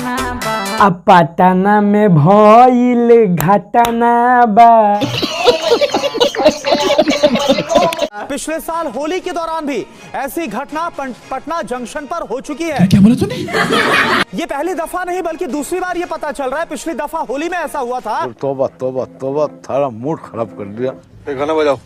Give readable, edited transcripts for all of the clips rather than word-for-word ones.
अब पटना में भइल घटना बा। पिछले साल होली के दौरान भी ऐसी घटना पटना जंक्शन पर हो चुकी है। क्या बोला तूने? ये पहली दफा नहीं बल्कि दूसरी बार ये पता चल रहा है। पिछली दफा होली में ऐसा हुआ था। तौबा तौबा तौबा, थारा मूड खराब कर दिया। गाना बजाओ।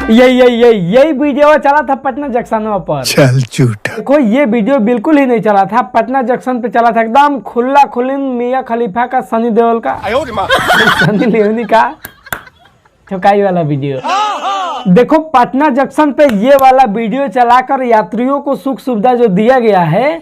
यही वीडियो चला था पटना जंक्शन पर। चल झूठा। देखो ये वीडियो बिल्कुल ही नहीं चला था, पटना जंक्शन पे चला था एकदम खुला खुलिन मियां खलीफा का, सनी देओल का, सनी लियोनी का ठोकाई वाला वीडियो। देखो पटना जंक्शन पे ये वाला वीडियो चलाकर यात्रियों को सुख सुविधा जो दिया गया है,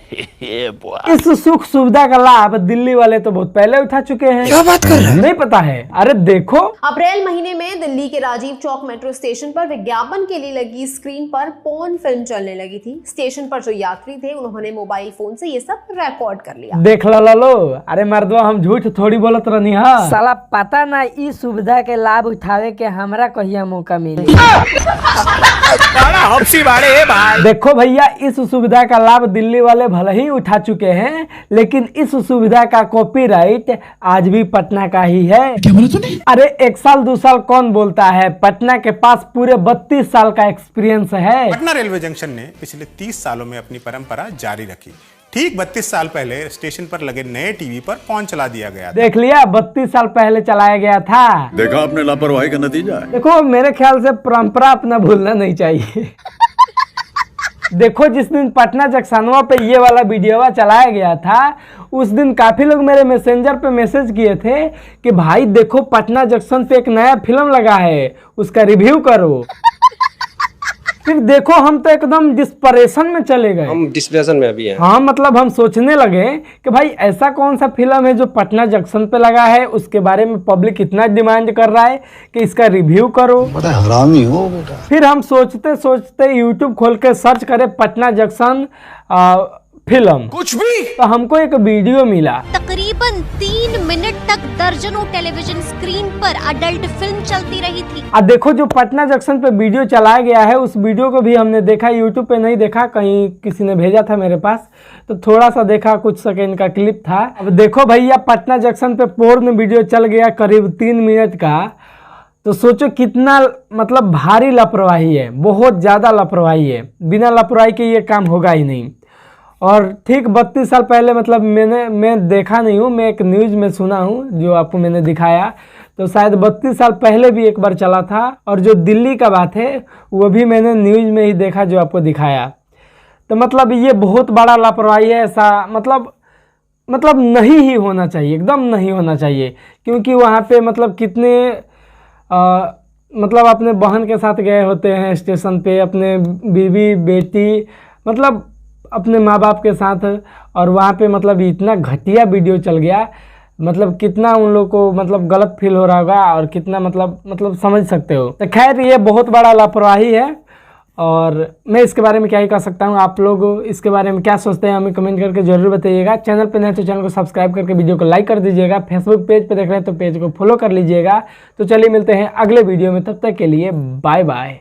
इस सुख सुविधा का लाभ दिल्ली वाले तो बहुत पहले उठा चुके हैं। क्या बात कर रहे हैं? नहीं पता है? अरे देखो अप्रैल महीने में दिल्ली के राजीव चौक मेट्रो स्टेशन पर विज्ञापन के लिए लगी स्क्रीन पर पोर्न फिल्म चलने लगी थी। स्टेशन पर जो यात्री थे उन्होंने मोबाइल फोन से ये सब रिकॉर्ड कर लिया। देख लो। अरे मर्दवा हम झूठ थोड़ी बोलत रहनी है। साला पता ना इस सुविधा के लाभ उठावे के हमरा कहिया मौका मिली। देखो भैया इस सुविधा का लाभ दिल्ली वाले भले ही उठा चुके हैं, लेकिन इस सुविधा का कॉपीराइट आज भी पटना का ही है। क्या बोला तूने? अरे 1 साल 2 साल कौन बोलता है, पटना के पास पूरे 32 साल का एक्सपीरियंस है। पटना रेलवे जंक्शन ने पिछले 30 सालों में अपनी परंपरा जारी रखी। ठीक 32 साल पहले स्टेशन पर लगे नए टीवी पर पोर्न चला दिया गया था। देख लिया, 32 साल पहले चलाया गया था। देखा आपने लापरवाही का नतीजा है। देखो मेरे ख्याल से परंपरा अपना भूलना नहीं चाहिए। देखो जिस दिन पटना जंक्शनवा पे ये वाला वीडियो चलाया गया था, उस दिन काफी लोग मेरे मैसेंजर पे मैसेज किए थे कि भाई देखो पटना जंक्शन पे एक नया फिल्म लगा है, उसका रिव्यू करो। फिर देखो हम तो एकदम डिस्परेशन में चले गए। हम डिस्प्रेशन में अभी हैं। हाँ मतलब हम सोचने लगे कि भाई ऐसा कौन सा फिल्म है जो पटना जंक्शन पे लगा है, उसके बारे में पब्लिक इतना डिमांड कर रहा है कि इसका रिव्यू करो। बड़ा हरामी हो बेटा। फिर हम सोचते सोचते यूट्यूब खोल के सर्च करे पटना जंक्शन फिल्म, कुछ भी तो हमको एक वीडियो मिला। तकरीबन 3 मिनट तक दर्जनों टेलीविजन स्क्रीन पर अडल्ट फिल्म चलती रही थी। अब देखो जो पटना जंक्शन पे वीडियो चलाया गया है, उस वीडियो को भी हमने देखा, यूट्यूब पे नहीं देखा, कहीं किसी ने भेजा था मेरे पास, तो थोड़ा सा देखा, कुछ सेकेंड का क्लिप था। अब देखो भैया पटना जंक्शन पे पोर्न वीडियो चल गया करीब 3 मिनट का, तो सोचो कितना मतलब भारी लापरवाही है, बहुत ज्यादा लापरवाही है। बिना लापरवाही के ये काम होगा ही नहीं। और ठीक 32 साल पहले मतलब मैं देखा नहीं हूँ, मैं एक न्यूज़ में सुना हूँ जो आपको मैंने दिखाया, तो शायद 32 साल पहले भी एक बार चला था। और जो दिल्ली का बात है वो भी मैंने न्यूज़ में ही देखा जो आपको दिखाया। तो मतलब ये बहुत बड़ा लापरवाही है। ऐसा मतलब नहीं ही होना चाहिए, एकदम नहीं होना चाहिए। क्योंकि वहाँ पे मतलब कितने मतलब अपने बहन के साथ गए होते हैं स्टेशन पे, अपने बीवी बेटी मतलब अपने माँ बाप के साथ, और वहाँ पे मतलब इतना घटिया वीडियो चल गया, मतलब कितना उन लोग को मतलब गलत फील हो रहा होगा, और कितना मतलब समझ सकते हो। तो खैर ये बहुत बड़ा लापरवाही है, और मैं इसके बारे में क्या ही कह सकता हूँ। आप लोग इसके बारे में क्या सोचते हैं हमें कमेंट करके जरूर बताइएगा। चैनल पे नए तो चैनल को सब्सक्राइब करके वीडियो को लाइक कर दीजिएगा। फेसबुक पेज पे देख रहे हैं तो पेज को फॉलो कर लीजिएगा। तो चलिए मिलते हैं अगले वीडियो में, तब तक के लिए बाय बाय।